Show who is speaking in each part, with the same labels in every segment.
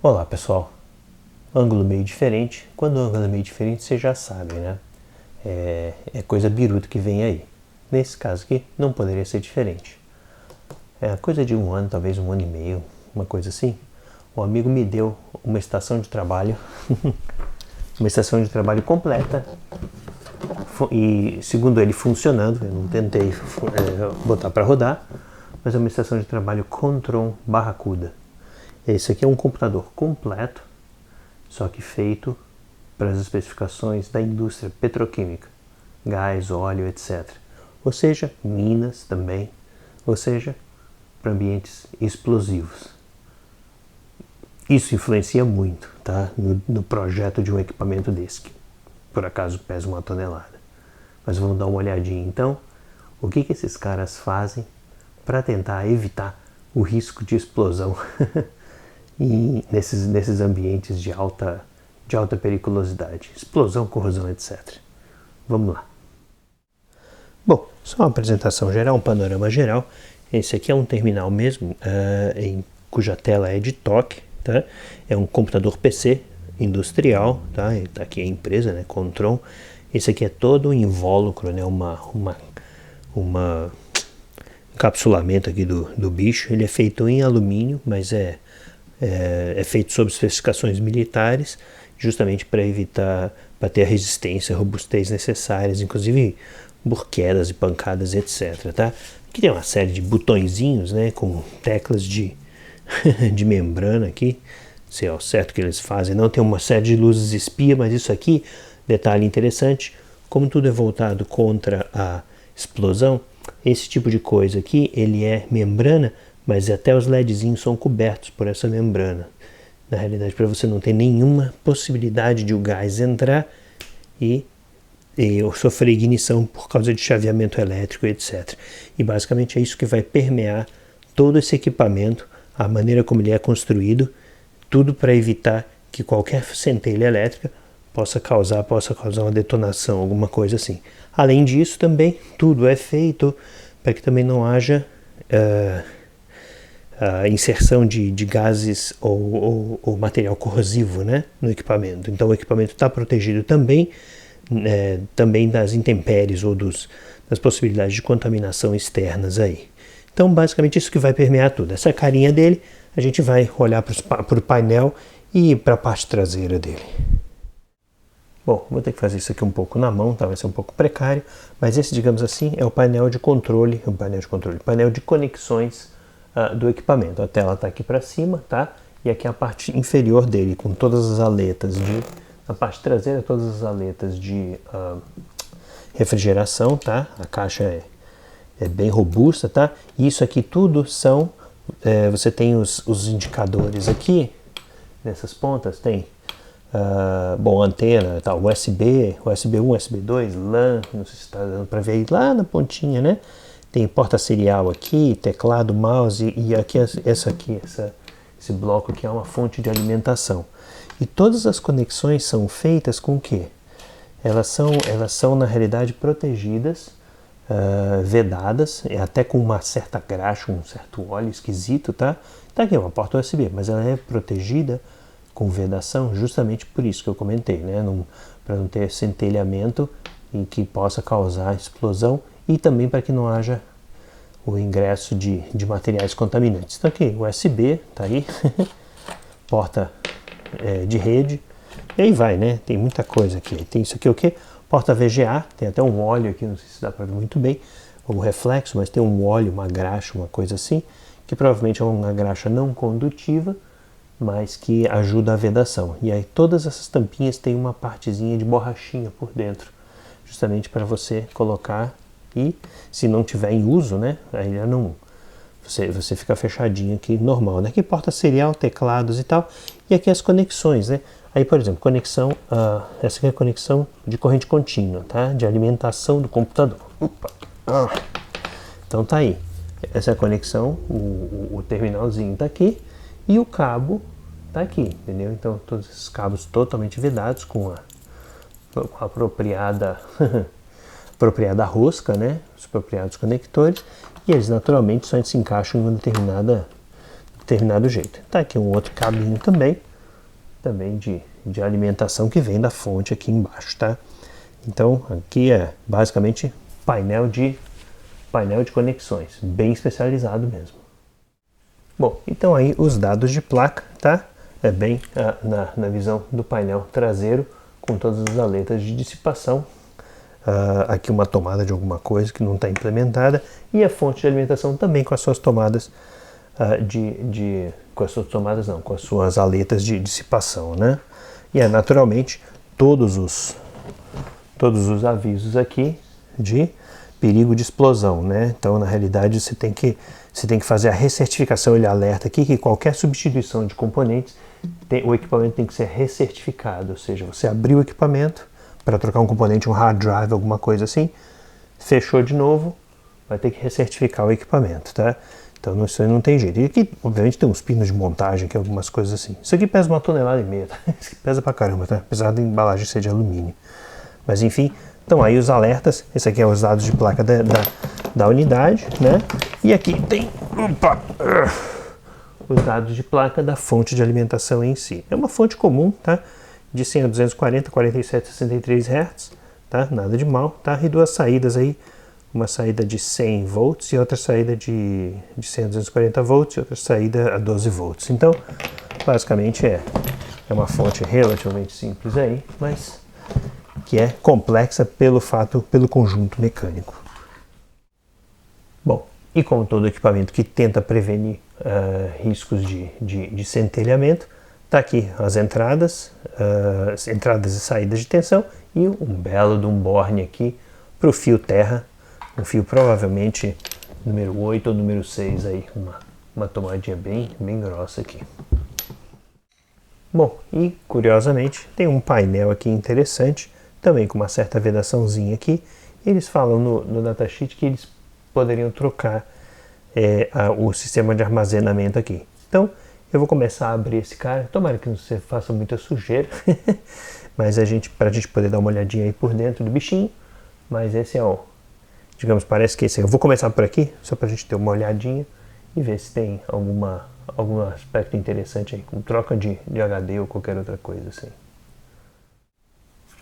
Speaker 1: Olá pessoal, ângulo meio diferente. Quando o ângulo é meio diferente, vocês já sabem, né? É coisa biruta que vem aí. Nesse caso aqui, não poderia ser diferente. É coisa de um ano, talvez um ano e meio, uma coisa assim. Um amigo me deu uma estação de trabalho, uma estação de trabalho completa e, segundo ele, funcionando. Eu não tentei botar para rodar, mas é uma estação de trabalho Contron Barracuda. Esse aqui é um computador completo, só que feito para as especificações da indústria petroquímica, gás, óleo, etc. Ou seja, minas também, ou seja, para ambientes explosivos. Isso influencia muito, tá? No projeto de um equipamento desse, que por acaso pesa 1 tonelada. Mas vamos dar uma olhadinha então, o que esses caras fazem para tentar evitar o risco de explosão e nesses ambientes de alta periculosidade, explosão, corrosão, etc. Vamos lá. Bom, só uma apresentação geral, um panorama geral. Esse aqui é um terminal mesmo, cuja tela é de toque, tá? É um computador PC industrial, tá? Tá aqui a empresa, né? Contron. Esse aqui é todo um invólucro, né? Um encapsulamento aqui do bicho. Ele é feito em alumínio, mas é feito sob especificações militares, justamente para evitar, para ter a resistência, a robustez necessárias, inclusive por quedas e pancadas, etc. Tá? Aqui tem uma série de botõezinhos, né, com teclas de membrana aqui, sei ao certo que eles fazem, não tem uma série de luzes espia, mas isso aqui, detalhe interessante, como tudo é voltado contra a explosão, esse tipo de coisa aqui, ele é membrana, mas até os LEDzinhos são cobertos por essa membrana. Na realidade, para você não ter nenhuma possibilidade de o gás entrar e sofrer ignição por causa de chaveamento elétrico, etc. E basicamente é isso que vai permear todo esse equipamento, a maneira como ele é construído, tudo para evitar que qualquer centelha elétrica possa causar uma detonação, alguma coisa assim. Além disso, também, tudo é feito para que também não haja a inserção de gases ou material corrosivo, né, no equipamento. Então o equipamento está protegido também, também das intempéries ou das possibilidades de contaminação externas aí. Então basicamente isso que vai permear tudo. Essa carinha dele, a gente vai olhar para o painel e para a parte traseira dele. Bom, vou ter que fazer isso aqui um pouco na mão, tá? Vai ser um pouco precário, mas esse, digamos assim, é o painel de controle, painel de conexões do equipamento. A tela está aqui para cima, tá? E aqui a parte inferior dele, com todas as aletas na parte traseira, todas as aletas de refrigeração, tá? A caixa é bem robusta, tá? E isso aqui tudo são, você tem os indicadores aqui, nessas pontas, tem antena, tá, USB 1, USB 2, LAN, não sei se está dando para ver aí lá na pontinha, né? Tem porta serial aqui, teclado, mouse e aqui esse bloco aqui é uma fonte de alimentação. E todas as conexões são feitas com o quê? Elas são na realidade protegidas, vedadas, até com uma certa graxa, um certo óleo esquisito, tá? Tá aqui uma porta USB, mas ela é protegida com vedação justamente por isso que eu comentei, né? Para não ter centelhamento e que possa causar explosão e também para que não haja o ingresso de materiais contaminantes. Então aqui, USB, tá aí, porta de rede, e aí vai, né? Tem muita coisa aqui. Tem isso aqui o quê? Porta VGA, tem até um óleo aqui, não sei se dá para ver muito bem, o reflexo, mas tem um óleo, uma graxa, uma coisa assim, que provavelmente é uma graxa não condutiva, mas que ajuda a vedação. E aí todas essas tampinhas têm uma partezinha de borrachinha por dentro, justamente para você colocar e, se não tiver em uso, né, aí já não, você fica fechadinho aqui, normal, né? Aqui porta serial, teclados e tal, e aqui as conexões, né? Aí, por exemplo, conexão, essa aqui é a conexão de corrente contínua, tá? De alimentação do computador. Então tá aí, essa é a conexão, o terminalzinho tá aqui, e o cabo tá aqui, entendeu? Então todos esses cabos totalmente vedados com a apropriada rosca, né? Os apropriados conectores, e eles naturalmente só se encaixam em um determinado jeito. Tá aqui um outro cabinho também, também de alimentação que vem da fonte aqui embaixo, tá? Então aqui é basicamente painel de conexões, bem especializado mesmo. Bom, então aí os dados de placa, tá? É bem na visão do painel traseiro, com todas as aletas de dissipação. Aqui uma tomada de alguma coisa que não está implementada, e a fonte de alimentação também com as suas tomadas com as suas aletas de dissipação, né? E naturalmente todos os avisos aqui de perigo de explosão, né? Então na realidade você tem que fazer a recertificação. Ele alerta aqui que qualquer substituição de componentes, o equipamento tem que ser recertificado, ou seja, você abriu o equipamento para trocar um componente, um hard drive, alguma coisa assim, fechou de novo, vai ter que recertificar o equipamento, tá? Então isso aí não tem jeito. E aqui, obviamente, tem uns pinos de montagem, que algumas coisas assim. Isso aqui pesa 1,5 toneladas, tá? Isso aqui pesa pra caramba, tá? Apesar da embalagem ser de alumínio. Mas enfim, então aí os alertas. Esse aqui é os dados de placa da unidade, né? E aqui tem os dados de placa da fonte de alimentação em si. É uma fonte comum, tá? De 100 a 240, 47, 63 Hz, tá? Nada de mal, tá? E duas saídas aí. Uma saída de 100 volts e outra saída de 100 a 240 volts e outra saída a 12 volts. Então, basicamente é uma fonte relativamente simples aí, mas que é complexa pelo conjunto mecânico. Bom, e como todo equipamento que tenta prevenir riscos de centelhamento, está aqui as entradas e saídas de tensão e um belo de um borne aqui para o fio terra. Um fio provavelmente número 8 ou número 6 aí, uma tomadinha bem grossa aqui. Bom, e curiosamente tem um painel aqui interessante, também com uma certa vedaçãozinha aqui. Eles falam no datasheet que eles poderiam trocar o sistema de armazenamento aqui. Então eu vou começar a abrir esse cara, tomara que não se faça muita sujeira, mas pra gente poder dar uma olhadinha aí por dentro do bichinho. Mas esse é digamos, parece que esse. Eu vou começar por aqui, só para a gente ter uma olhadinha e ver se tem algum aspecto interessante aí, com troca de HD ou qualquer outra coisa assim.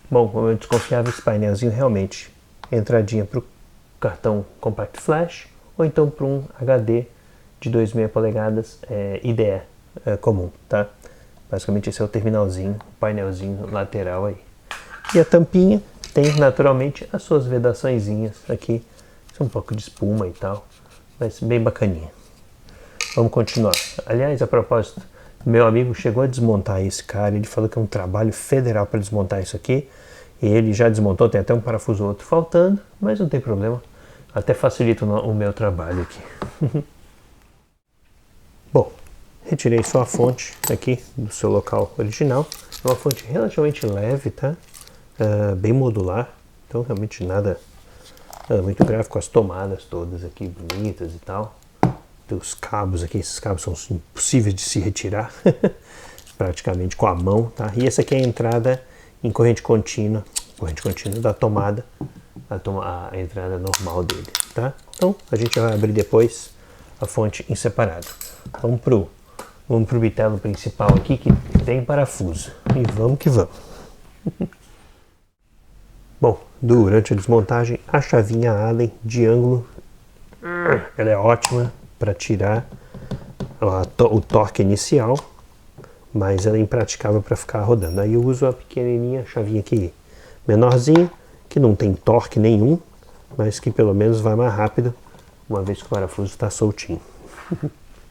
Speaker 1: Bom, como eu desconfiava, esse painelzinho realmente entradinha para o cartão Compact Flash ou então para um HD de 2,5 polegadas IDE comum, tá? Basicamente esse é o terminalzinho, o painelzinho lateral aí. E a tampinha tem naturalmente as suas vedaçõezinhas aqui, um pouco de espuma e tal, mas bem bacaninha. Vamos continuar. Aliás, a propósito, meu amigo chegou a desmontar esse cara, ele falou que é um trabalho federal para desmontar isso aqui, e ele já desmontou, tem até um parafuso ou outro faltando, mas não tem problema, até facilita o meu trabalho aqui. Bom, retirei só a fonte aqui do seu local original, é uma fonte relativamente leve, tá? Bem modular, então realmente nada muito grave, com as tomadas todas aqui bonitas e tal. Tem os cabos aqui, esses cabos são impossíveis de se retirar, praticamente com a mão, tá? E essa aqui é a entrada em corrente contínua da tomada, a entrada normal dele, tá? Então a gente vai abrir depois a fonte em separado. Vamos pro bitelo principal aqui, que tem parafuso, e vamos que vamos. Bom, durante a desmontagem, a chavinha Allen de ângulo, ela é ótima para tirar o torque inicial, mas ela é impraticável para ficar rodando. Aí eu uso a pequenininha chavinha aqui, menorzinha, que não tem torque nenhum, mas que pelo menos vai mais rápido, uma vez que o parafuso está soltinho.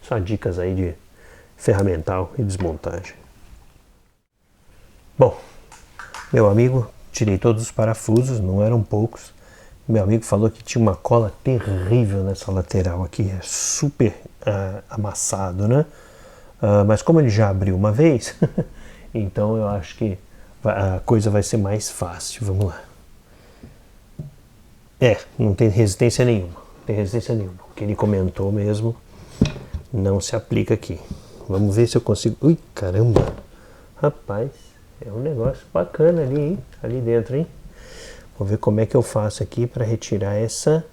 Speaker 1: Só dicas aí de ferramental e desmontagem. Bom, meu amigo, tirei todos os parafusos, não eram poucos. Meu amigo falou que tinha uma cola terrível nessa lateral aqui, é super amassado, né? Mas como ele já abriu uma vez, então eu acho que a coisa vai ser mais fácil. Vamos lá. Não tem resistência nenhuma. O que ele comentou mesmo não se aplica aqui. Vamos ver se eu consigo... Ui, caramba! Rapaz, é um negócio bacana ali, hein? Ali dentro, hein? Vou ver como é que eu faço aqui para retirar essa...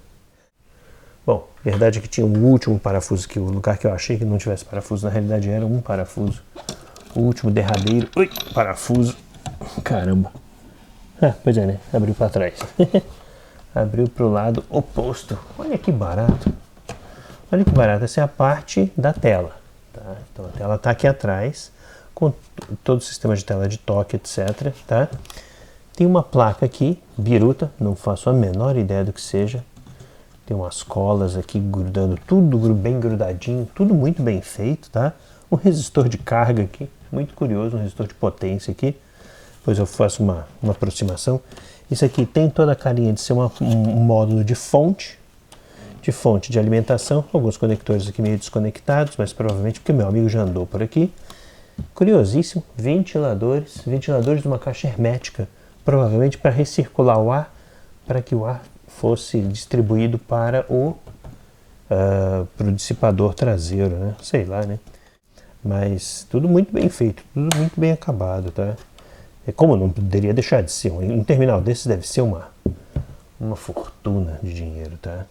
Speaker 1: Bom, verdade é que tinha um último parafuso aqui. O lugar que eu achei que não tivesse parafuso, na realidade era um parafuso o último derradeiro. Ui, parafuso. Caramba. Pois é, né? Abriu para trás. Abriu para o lado oposto. Olha que barato. Olha que barato. Essa é a parte da tela. Tá? Então a tela está aqui atrás, com todo o sistema de tela de toque, etc. Tá? Tem uma placa aqui, biruta, não faço a menor ideia do que seja. Tem umas colas aqui grudando, tudo bem grudadinho, tudo muito bem feito, tá? Um resistor de carga aqui, muito curioso, um resistor de potência aqui. Depois eu faço uma aproximação. Isso aqui tem toda a carinha de ser um módulo de fonte de alimentação. Alguns conectores aqui meio desconectados, mas provavelmente porque meu amigo já andou por aqui. Curiosíssimo, ventiladores de uma caixa hermética, provavelmente para recircular o ar, para que o ar fosse distribuído para o dissipador traseiro, né? Sei lá, né? Mas tudo muito bem feito, tudo muito bem acabado, tá? Como não poderia deixar de ser, um terminal desse deve ser uma fortuna de dinheiro, tá?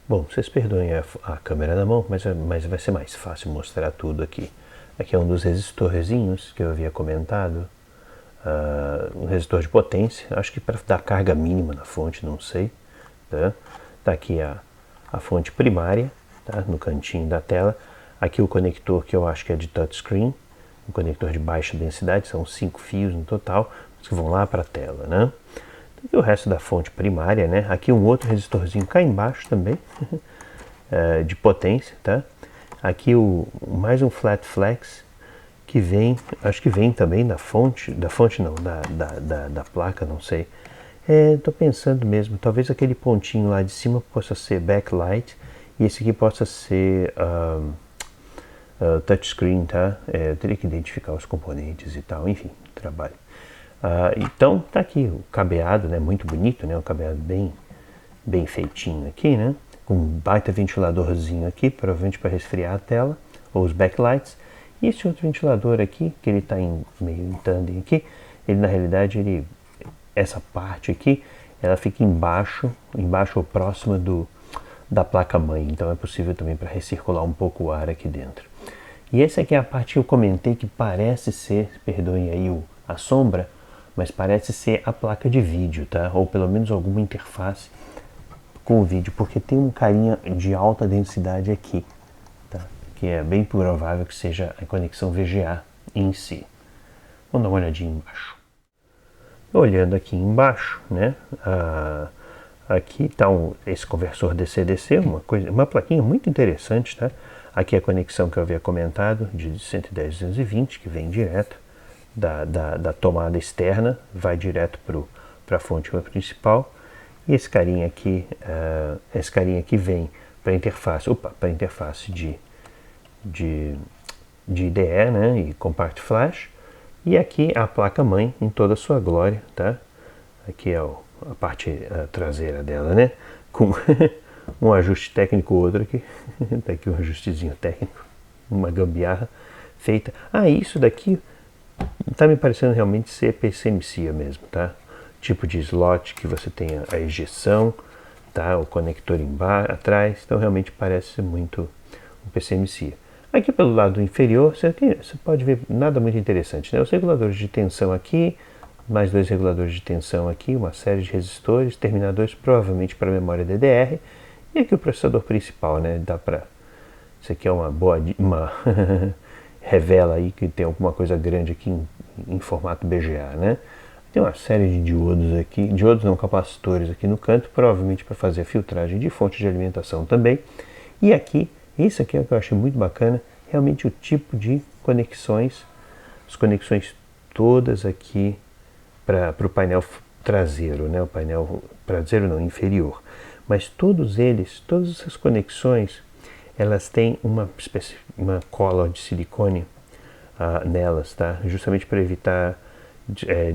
Speaker 1: Bom, vocês perdoem a câmera na mão, mas vai ser mais fácil mostrar tudo aqui. Aqui é um dos resistorzinhos que eu havia comentado, um resistor de potência, acho que para dar carga mínima na fonte, não sei. Tá, tá aqui a fonte primária, tá? No cantinho da tela. Aqui o conector que eu acho que é de touchscreen, um conector de baixa densidade, são 5 fios no total, que vão lá para a tela, né? E o resto da fonte primária, né? Aqui um outro resistorzinho cá embaixo também, de potência, tá? Aqui mais um flat flex, que vem, acho que vem também da fonte não, da placa, não sei. Tô pensando mesmo, talvez aquele pontinho lá de cima possa ser backlight, e esse aqui possa ser touchscreen, tá? Eu teria que identificar os componentes e tal, enfim, trabalho. Então tá aqui o cabeado, né, muito bonito, né, um cabeado bem feitinho aqui, né, com um baita ventiladorzinho aqui, provavelmente para resfriar a tela, ou os backlights. E esse outro ventilador aqui, que ele está meio em tandem aqui, ele na realidade, essa parte aqui, ela fica embaixo ou próxima da placa-mãe, então é possível também para recircular um pouco o ar aqui dentro. E essa aqui é a parte que eu comentei que parece ser, perdoem aí a sombra, mas parece ser a placa de vídeo, tá? Ou pelo menos alguma interface com o vídeo, porque tem um carinha de alta densidade aqui, tá? Que é bem provável que seja a conexão VGA em si. Vamos dar uma olhadinha embaixo. Olhando aqui embaixo, né? Aqui está esse conversor DC-DC, uma plaquinha muito interessante, tá? Aqui a conexão que eu havia comentado, de 110 a 220, que vem direto da tomada externa, vai direto para a fonte principal. E esse carinha aqui vem para a interface de IDE, né, e Compact Flash. E aqui a placa-mãe em toda a sua glória, tá? Aqui é a parte traseira dela, né? Com um ajuste técnico outro aqui. Tá aqui um ajustezinho técnico, uma gambiarra feita. Isso daqui tá me parecendo realmente ser PCMCIA mesmo, tá? Tipo de slot que você tem a ejeção, tá? O conector atrás, então realmente parece ser muito um PCMCIA. Aqui pelo lado inferior você pode ver nada muito interessante, né? Os reguladores de tensão aqui, mais 2 reguladores de tensão aqui, uma série de resistores, terminadores provavelmente para memória DDR, e aqui o processador principal, né? Isso aqui é revela aí que tem alguma coisa grande aqui em formato BGA, né? Tem uma série de diodos aqui, capacitores aqui no canto, provavelmente para fazer a filtragem de fonte de alimentação também. E aqui, isso aqui é o que eu achei muito bacana, realmente o tipo de conexões, as conexões todas aqui para o painel traseiro, né? O painel traseiro não, inferior. Mas todas essas conexões, elas têm uma cola de silicone nelas, tá? Justamente para evitar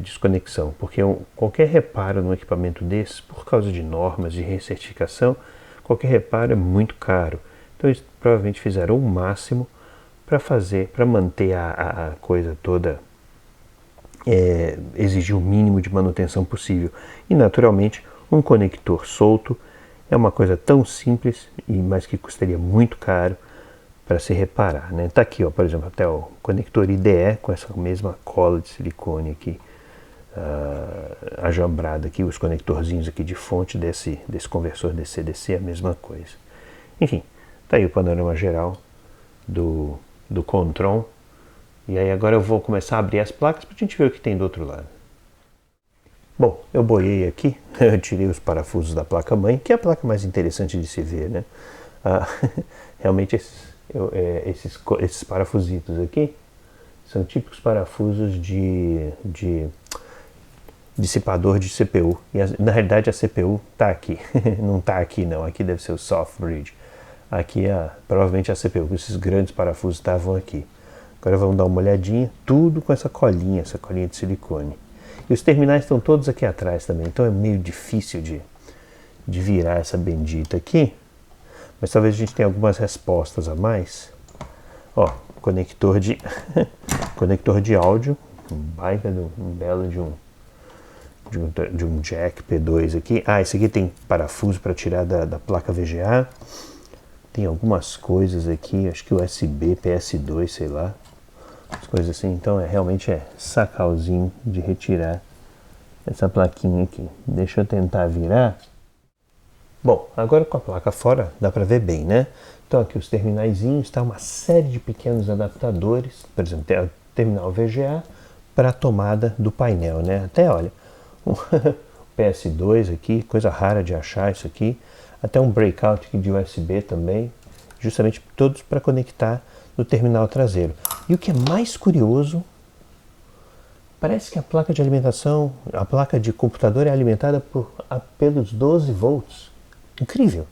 Speaker 1: desconexão, porque qualquer reparo no equipamento desses, por causa de normas de recertificação, qualquer reparo é muito caro. Então eles provavelmente fizeram o máximo para manter a coisa toda, exigir o mínimo de manutenção possível. E naturalmente um conector solto é uma coisa tão simples, mas que custaria muito caro, para se reparar, né? Tá aqui, ó, por exemplo, até o conector IDE com essa mesma cola de silicone aqui, ajambrada aqui, os conectorzinhos aqui de fonte desse conversor DC-DC, a mesma coisa. Enfim, tá aí o panorama geral do Contron. E aí agora eu vou começar a abrir as placas para a gente ver o que tem do outro lado. Bom, eu boiei aqui, eu tirei os parafusos da placa-mãe, que é a placa mais interessante de se ver, né? Realmente esses parafusitos aqui são típicos parafusos de dissipador de CPU. E na realidade a CPU está aqui, não está aqui não, aqui deve ser o soft bridge. Aqui provavelmente a CPU, esses grandes parafusos estavam aqui. Agora vamos dar uma olhadinha, tudo com essa colinha de silicone. E os terminais estão todos aqui atrás também, então é meio difícil de virar essa bendita aqui. Mas talvez a gente tenha algumas respostas a mais. Ó, conector de áudio, um belo de um jack P2 aqui. Esse aqui tem parafuso para tirar da placa VGA. Tem algumas coisas aqui, acho que USB, PS2, sei lá. As coisas assim, então realmente é sacalzinho de retirar essa plaquinha aqui. Deixa eu tentar virar. Bom, agora com a placa fora dá para ver bem, né? Então aqui os terminaizinhos, tá uma série de pequenos adaptadores, por exemplo, tem o terminal VGA para a tomada do painel, né? Até olha, um PS2 aqui, coisa rara de achar isso aqui, até um breakout aqui de USB também, justamente todos para conectar no terminal traseiro. E o que é mais curioso, parece que a placa de alimentação, a placa de computador é alimentada pelos 12 volts. Incrível!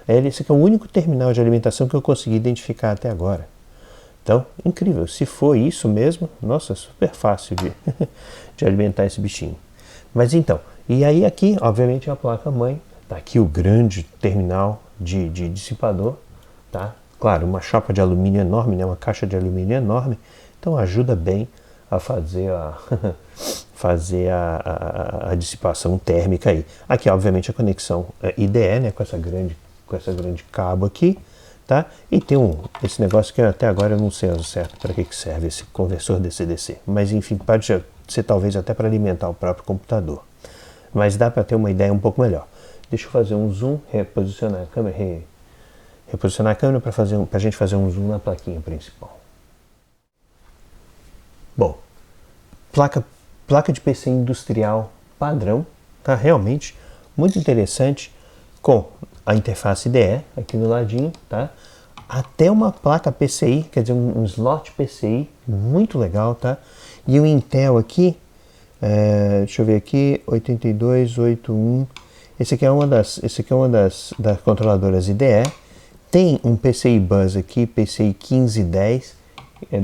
Speaker 1: Esse aqui é o único terminal de alimentação que eu consegui identificar até agora. Então, incrível. Se for isso mesmo, nossa, é super fácil de alimentar esse bichinho. Mas então, e aí aqui, obviamente, a placa-mãe. Tá aqui o grande terminal de dissipador, tá? Claro, uma chapa de alumínio enorme, né? Uma caixa de alumínio enorme. Então ajuda bem a fazer a dissipação térmica aí. Aqui, obviamente, a conexão IDE, né? Com essa grande cabo aqui, tá? E tem esse negócio que até agora eu não sei ao certo para que serve esse conversor DC-DC. Mas enfim, pode ser talvez até para alimentar o próprio computador. Mas dá para ter uma ideia um pouco melhor. Deixa eu fazer um zoom, reposicionar a câmera para a gente fazer um zoom na plaquinha principal. Bom, placa de PC industrial padrão, tá? Realmente muito interessante, com a interface IDE aqui no ladinho, tá? Até uma placa PCI, quer dizer, um slot PCI, muito legal, tá? E o Intel aqui, deixa eu ver aqui, 8281. Esse aqui é uma das controladoras IDE. Tem um PCI Bus aqui, PCI 1510,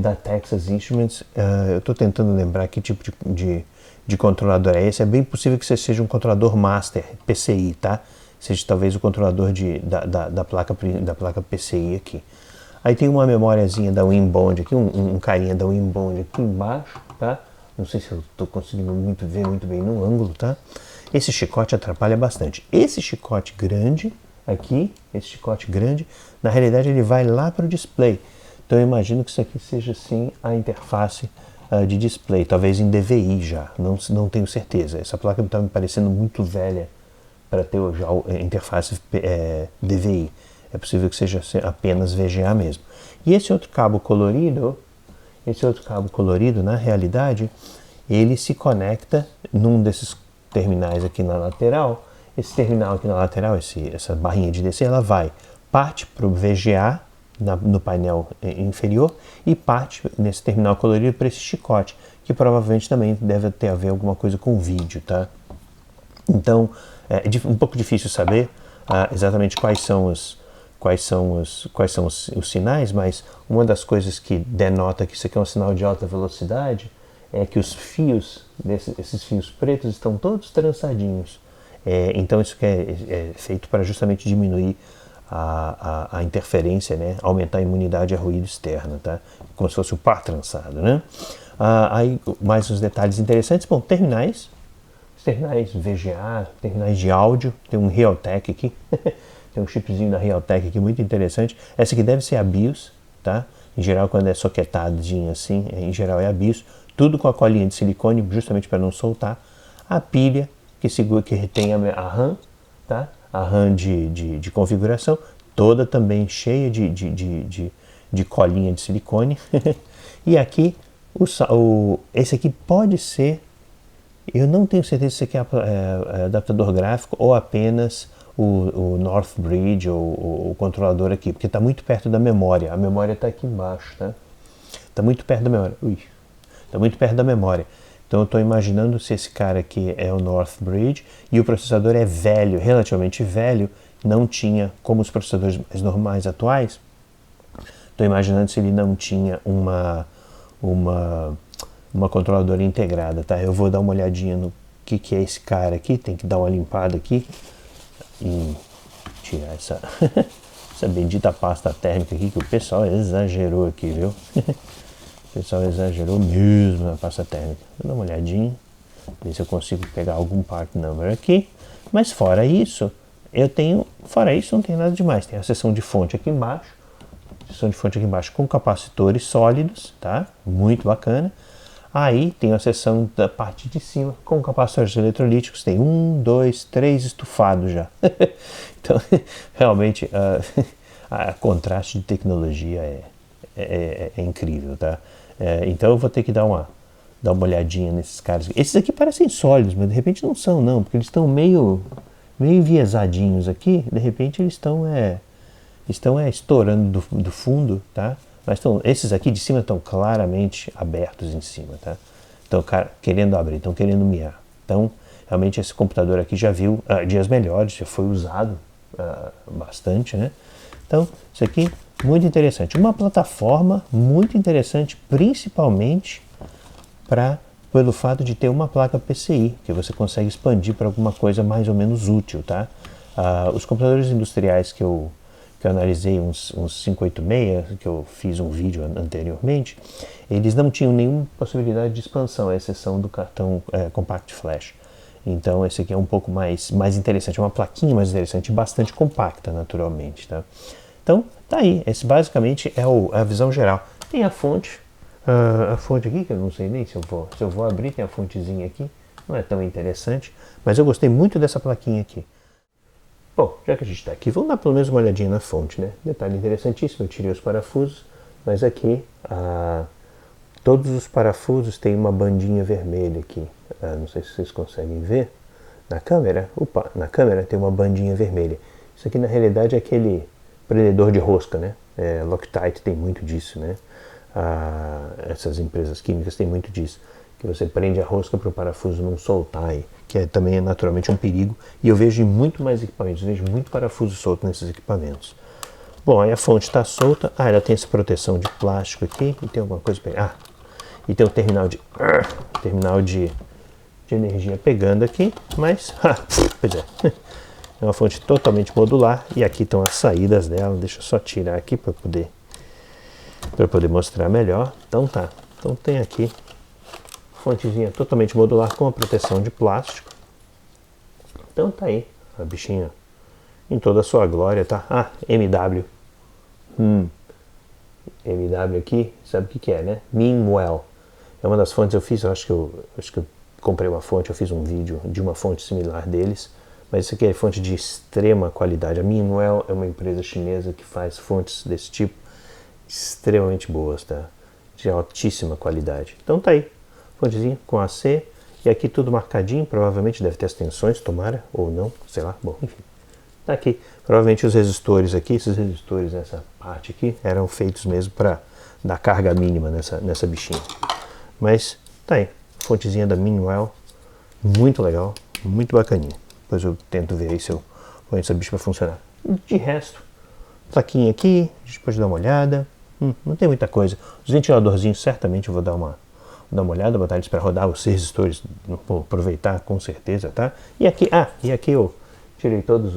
Speaker 1: da Texas Instruments. Eu estou tentando lembrar que tipo de controlador é esse. É bem possível que seja um controlador master PCI, tá? Seja talvez o controlador da placa PCI aqui. Aí tem uma memóriazinha da Winbond aqui, um carinha da Winbond aqui embaixo, tá? Não sei se eu estou conseguindo ver muito bem no ângulo, tá? Esse chicote atrapalha bastante. Esse chicote grande aqui, na realidade ele vai lá para o display. Então eu imagino que isso aqui seja sim a interface de display, talvez em DVI já, não tenho certeza. Essa placa está me parecendo muito velha para ter já a interface DVI. É possível que seja apenas VGA mesmo. E esse outro cabo colorido, na realidade, ele se conecta num desses terminais aqui na lateral. Esse terminal aqui na lateral, essa barrinha de DC, ela parte para o VGA no painel inferior e parte nesse terminal colorido para esse chicote, que provavelmente também deve ter a ver alguma coisa com vídeo, tá? Então, é um pouco difícil saber exatamente quais são os sinais, mas uma das coisas que denota que isso aqui é um sinal de alta velocidade é que os fios, esses fios pretos, estão todos trançadinhos. Então isso que é feito para justamente diminuir a interferência, né? Aumentar a imunidade a ruído externo, tá? Como se fosse o par trançado, né? Aí mais uns detalhes interessantes. Bom, terminais VGA, terminais de áudio, tem um Realtek aqui, tem um chipzinho da Realtek aqui muito interessante. Essa aqui deve ser a BIOS, tá? Em geral, quando é soquetadinho assim, em geral é abisso. Tudo com a colinha de silicone, justamente para não soltar. A pilha que segura, que retém a RAM, tá? A RAM de configuração, toda também cheia de colinha de silicone. E aqui, esse aqui pode ser, eu não tenho certeza se aqui é adaptador gráfico ou apenas o Northbridge ou o controlador aqui, porque está muito perto da memória. A memória está aqui embaixo, tá? Está muito perto da memória. Está muito perto da memória. Então eu estou imaginando se esse cara aqui é o Northbridge e o processador é velho, relativamente velho, não tinha, como os processadores mais normais atuais, estou imaginando se ele não tinha uma controladora integrada, tá? Eu vou dar uma olhadinha no que é esse cara aqui, tem que dar uma limpada aqui e tirar essa, essa bendita pasta térmica aqui, que o pessoal exagerou aqui, viu? O pessoal exagerou mesmo na pasta térmica. Vou dar uma olhadinha, ver se eu consigo pegar algum part number aqui. Mas fora isso, não tem nada demais. Tem a seção de fonte aqui embaixo, com capacitores sólidos, tá? Muito bacana. Aí tem a seção da parte de cima com capacitores eletrolíticos. Tem 1, 2, 3 estufados já. Então, realmente, a contraste de tecnologia é incrível, tá? Então eu vou ter que dar uma olhadinha nesses caras. Esses aqui parecem sólidos, mas de repente não são, não, porque eles estão meio enviesadinhos aqui. De repente eles estão estourando do fundo, tá? Mas esses aqui de cima estão claramente abertos em cima, tá? Estão querendo abrir, estão querendo miar. Então, realmente esse computador aqui já viu dias melhores, já foi usado bastante, né? Então, isso aqui, muito interessante. Uma plataforma muito interessante, principalmente pelo fato de ter uma placa PCI, que você consegue expandir para alguma coisa mais ou menos útil, tá? Os computadores industriais que eu analisei, uns 586, que eu fiz um vídeo anteriormente, eles não tinham nenhuma possibilidade de expansão, à exceção do cartão Compact Flash. Então esse aqui é um pouco mais interessante, é uma plaquinha mais interessante e bastante compacta, naturalmente, tá? Então, tá aí, esse basicamente é a visão geral. Tem a fonte aqui, que eu não sei nem se eu vou abrir, tem a fontezinha aqui, não é tão interessante, mas eu gostei muito dessa plaquinha aqui. Bom, já que a gente está aqui, vamos dar pelo menos uma olhadinha na fonte, né? Detalhe interessantíssimo, eu tirei os parafusos, mas aqui todos os parafusos têm uma bandinha vermelha aqui. Não sei se vocês conseguem ver. Na câmera tem uma bandinha vermelha. Isso aqui na realidade é aquele prendedor de rosca, né? Loctite tem muito disso, né? Essas empresas químicas têm muito disso, que você prende a rosca para o parafuso não soltar aí, que também é naturalmente um perigo, e eu vejo em muito mais equipamentos, vejo muito parafuso solto nesses equipamentos. Bom, aí a fonte está solta, ela tem essa proteção de plástico aqui, e tem alguma coisa para e tem o terminal de energia pegando aqui, mas, pois é uma fonte totalmente modular, e aqui estão as saídas dela, deixa eu só tirar aqui para poder mostrar melhor. Então tem aqui fontezinha totalmente modular com a proteção de plástico. Então tá aí a bichinha em toda a sua glória, tá? MW. MW aqui, sabe o que é, né? Meanwell. É uma das fontes eu fiz, acho que eu comprei uma fonte, eu fiz um vídeo de uma fonte similar deles, mas isso aqui é fonte de extrema qualidade. A Meanwell é uma empresa chinesa que faz fontes desse tipo extremamente boas, tá? De altíssima qualidade. Então tá aí, fontezinha com AC, e aqui tudo marcadinho, provavelmente deve ter as tensões, tomara, ou não, sei lá, bom, enfim. Tá aqui, provavelmente os resistores aqui, esses resistores nessa parte aqui, eram feitos mesmo para dar carga mínima nessa bichinha. Mas tá aí, fontezinha da Meanwell, muito legal, muito bacaninha. Depois eu tento ver aí se eu ponho essa bicha para funcionar. De resto, plaquinha aqui, a gente pode dar uma olhada. Não tem muita coisa. Os ventiladorzinhos certamente eu vou dar uma olhada, botar eles para rodar os resistores, vou aproveitar com certeza, tá? E aqui eu tirei todos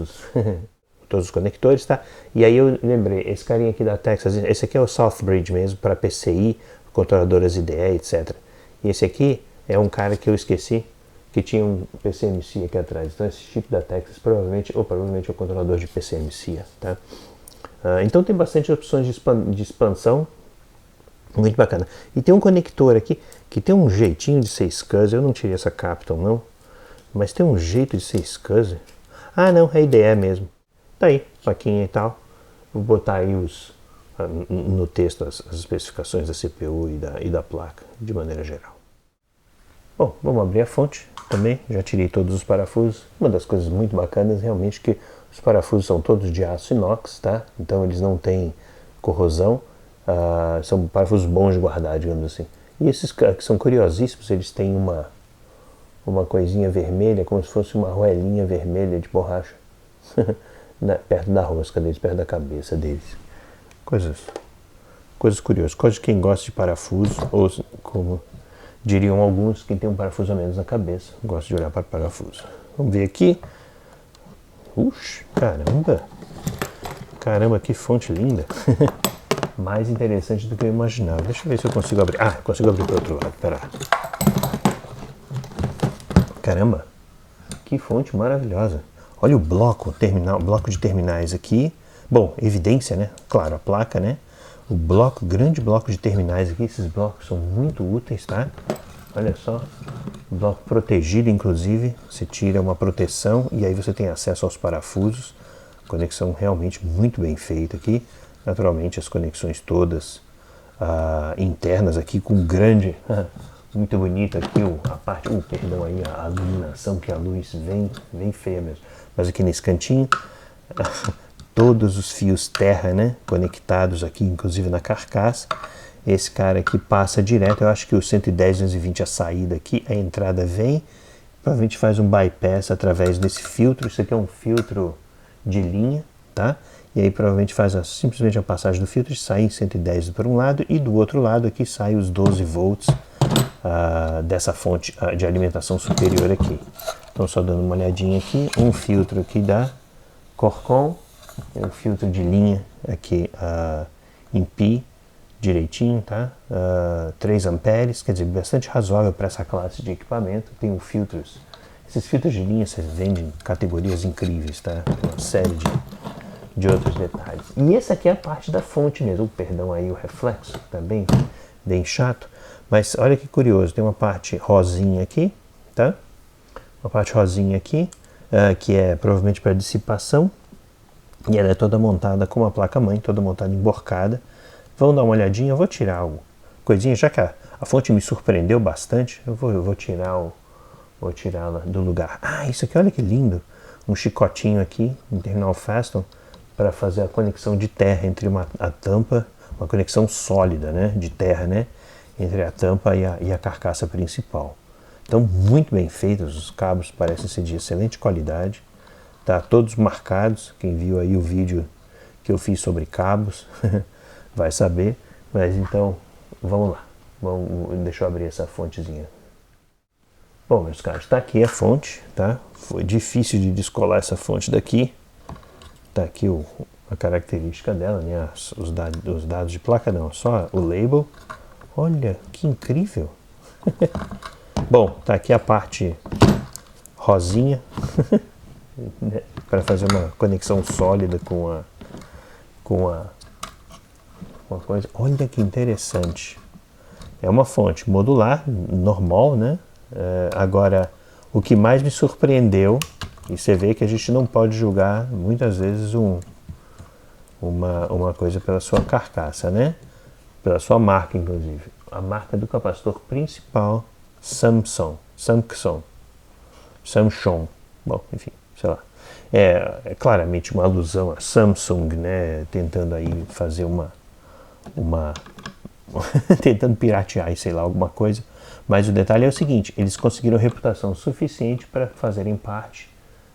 Speaker 1: os conectores, tá? E aí eu lembrei, esse carinha aqui da Texas, esse aqui é o Southbridge mesmo, para PCI, controladoras IDE, etc. E esse aqui é um cara que eu esqueci, que tinha um PCMC aqui atrás. Então esse chip da Texas provavelmente é o controlador de PCMC, tá? Então tem bastante opções de expansão, muito bacana. E tem um conector aqui que tem um jeitinho de ser SCSI. Eu não tirei essa Capton não, mas tem um jeito de ser SCSI. Ah não, é IDE mesmo. Tá aí, plaquinha e tal. Vou botar aí no texto as especificações da CPU e da placa, de maneira geral. Bom, vamos abrir a fonte também. Já tirei todos os parafusos. Uma das coisas muito bacanas realmente que os parafusos são todos de aço inox, tá? Então eles não têm corrosão. São parafusos bons de guardar, digamos assim. E esses que são curiosíssimos, eles têm uma coisinha vermelha, como se fosse uma arruelinha vermelha de borracha. Perto da rosca deles, perto da cabeça deles. Coisas curiosas. Coisas de quem gosta de parafuso, ou como diriam alguns, quem tem um parafuso a menos na cabeça. Gosta de olhar para o parafuso. Vamos ver aqui. Caramba! Caramba, que fonte linda! Mais interessante do que eu imaginava. Deixa eu ver se eu consigo abrir. Ah, consigo abrir para o outro lado. Pera. Caramba! Que fonte maravilhosa! Olha o bloco de terminais aqui. Bom, evidência, né? Claro, a placa, né? O grande bloco de terminais aqui. Esses blocos são muito úteis, tá? Olha só. Bloco protegido, inclusive. Você tira uma proteção e aí você tem acesso aos parafusos. Conexão realmente muito bem feita aqui. Naturalmente, as conexões todas internas aqui com grande... Muito bonito aqui a parte... perdão aí, a iluminação, que a luz vem feia mesmo. Mas aqui nesse cantinho, todos os fios terra, né, conectados aqui, inclusive na carcaça. Esse cara aqui passa direto, eu acho que o 110, 220 a saída aqui, a entrada vem, provavelmente faz um bypass através desse filtro. Isso aqui é um filtro de linha, tá? E aí provavelmente faz simplesmente a passagem do filtro, sai em 110 por um lado, e do outro lado aqui sai os 12 volts dessa fonte de alimentação superior aqui. Então só dando uma olhadinha aqui, um filtro aqui da Corcon, um filtro de linha aqui em pi, direitinho, tá? 3 amperes, quer dizer, bastante razoável para essa classe de equipamento. Tem filtros, esses filtros de linha vocês vendem categorias incríveis, tá? Uma série de outros detalhes. E essa aqui é a parte da fonte mesmo, perdão aí o reflexo, tá bem chato. Mas olha que curioso, tem uma parte rosinha aqui, tá? Uma parte rosinha aqui, que é provavelmente para dissipação. E ela é toda montada com uma placa-mãe, toda montada emborcada. Vamos dar uma olhadinha, eu vou tirar algo. Coisinha, já que a fonte me surpreendeu bastante, eu vou tirá-la do lugar. Isso aqui, olha que lindo. Um chicotinho aqui, um terminal Faston, para fazer a conexão de terra entre a tampa, uma conexão sólida, né, de terra, né, entre a tampa e a carcaça principal. Então, muito bem feitos, os cabos parecem ser de excelente qualidade, tá? Todos marcados. Quem viu aí o vídeo que eu fiz sobre cabos vai saber. Mas então, vamos lá. Deixa eu abrir essa fontezinha. Bom, meus caros, está aqui a fonte, tá? Foi difícil de descolar essa fonte daqui. Tá aqui a característica dela, né? Os dados de placa, não, só o label. Olha, que incrível! Bom, tá aqui a parte rosinha para fazer uma conexão sólida com uma coisa. Olha que interessante! É uma fonte modular, normal, né? Agora, o que mais me surpreendeu, e você vê que a gente não pode julgar muitas vezes uma coisa pela sua carcaça, né? Pela sua marca, inclusive. A marca do capacitor principal, Samsung. Bom, enfim, sei lá. É claramente uma alusão a Samsung, né? Tentando aí fazer tentando piratear, sei lá, alguma coisa. Mas o detalhe é o seguinte, eles conseguiram reputação suficiente para fazerem parte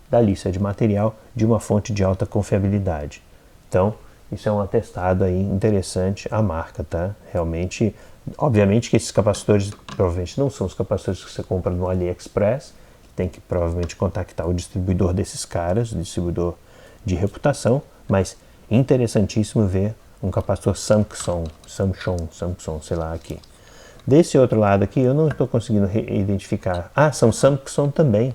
Speaker 1: da lista de material de uma fonte de alta confiabilidade. Então, isso é um atestado aí interessante à marca, tá? Realmente, obviamente que esses capacitores provavelmente não são os capacitores que você compra no AliExpress, tem que provavelmente contactar o distribuidor desses caras, o distribuidor de reputação, mas interessantíssimo ver um capacitor Samsung, sei lá, aqui. Desse outro lado aqui, eu não estou conseguindo identificar. São Samsung também.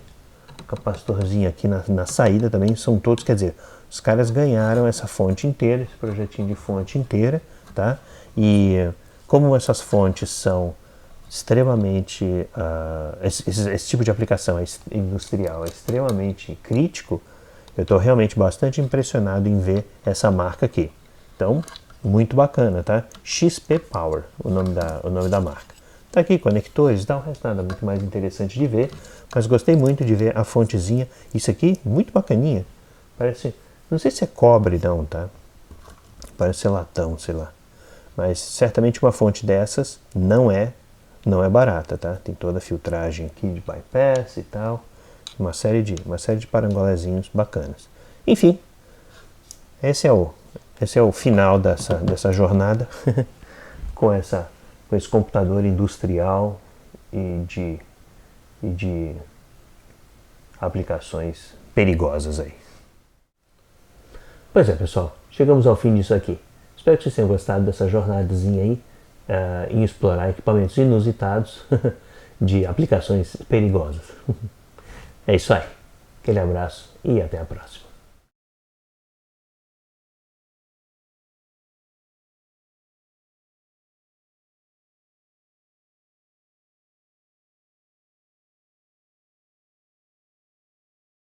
Speaker 1: Capacitorzinho aqui na saída também, são todos, quer dizer, Os caras ganharam essa fonte inteira, esse projetinho de fonte inteira, tá? E como essas fontes são extremamente, esse tipo de aplicação industrial é extremamente crítico, eu estou realmente bastante impressionado em ver essa marca aqui. Então, muito bacana, tá? XP Power, o nome da marca. Tá aqui, conectores e tal, não resta nada muito mais interessante de ver, mas gostei muito de ver a fontezinha. Isso aqui, muito bacaninha. Parece, não sei se é cobre não, tá? Parece ser latão, sei lá. Mas certamente uma fonte dessas não é barata, tá? Tem toda a filtragem aqui de bypass e tal. Uma série de parangolezinhos bacanas. Enfim, esse é o final dessa jornada com esse computador industrial e de aplicações perigosas aí. Pois é, pessoal, chegamos ao fim disso aqui. Espero que vocês tenham gostado dessa jornadazinha aí em explorar equipamentos inusitados de aplicações perigosas. É isso aí. Aquele abraço e até a próxima.